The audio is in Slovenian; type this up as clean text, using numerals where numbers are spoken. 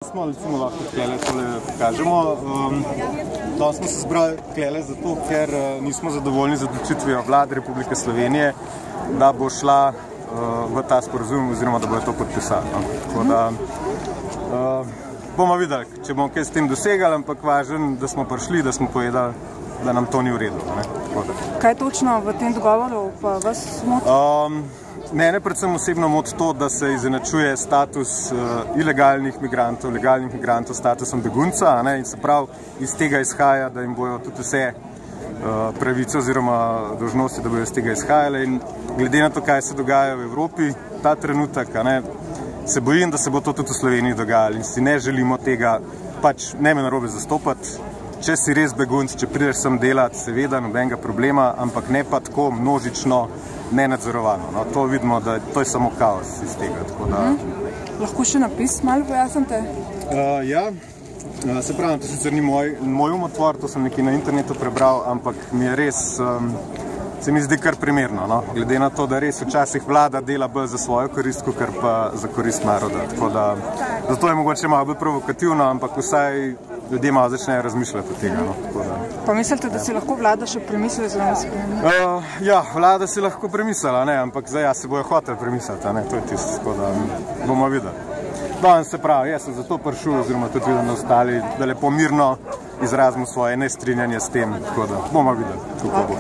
Smo recimo lahko tkele tole pokažemo. Danes smo se zbrali tkele zato, ker nismo zadovoljni z odločitvijo Vlade Republike Slovenije, da bo šla v ta sporazum oziroma da bojo to podpisali. Tako da bomo videli, če bomo kaj s tem dosegali, ampak važno, da smo prišli, da smo povedali, da nam to ni v redu. Kaj točno v tem dogovoru pa vas moti? Mene predvsem osebno moti to, da se izenačuje status ilegalnih migrantov, legalnih migrantov s statusom begunca, in se pravi iz tega izhaja, da jim bojo tudi vse pravice oziroma dolžnosti, da bojo iz tega izhajale. In glede na to, kaj se dogaja v Evropi, ta trenutek, se bojim, da se bo to tudi v Sloveniji dogajalo in si ne želimo tega, pač ne me narobe zastopati. Če si res begunc, če prideš sem delati, seveda, nobenega problema, ampak ne pa tako množično, nenadzorovano. To vidimo, da to je samo kaos iz tega. Lahko še napis malo pojasnite? Ja, se pravi, to sicer ni moj umotvor, to sem nekaj na internetu prebral, ampak mi je res, se mi zdi kar primerno, glede na to, da res včasih vlada dela bolj za svojo korist, kakor pa za korist naroda. Zato je mogoče malo bolj provokativno, ampak vsaj ljudje malo začnejo razmišljati od tega. Pa mislite, da si lahko vlada še premisli oziroma spremeni? Ja, vlada si lahko premislila, ampak zdaj se bojo hoteli premisliti, to je tisto, tako da bomo videli. Danes se pravi, jaz sem zato prišel, oziroma tudi vidim na ostali, da lepo mirno izrazimo svoje nestrinjanje s tem, tako da bomo videli, kako bo.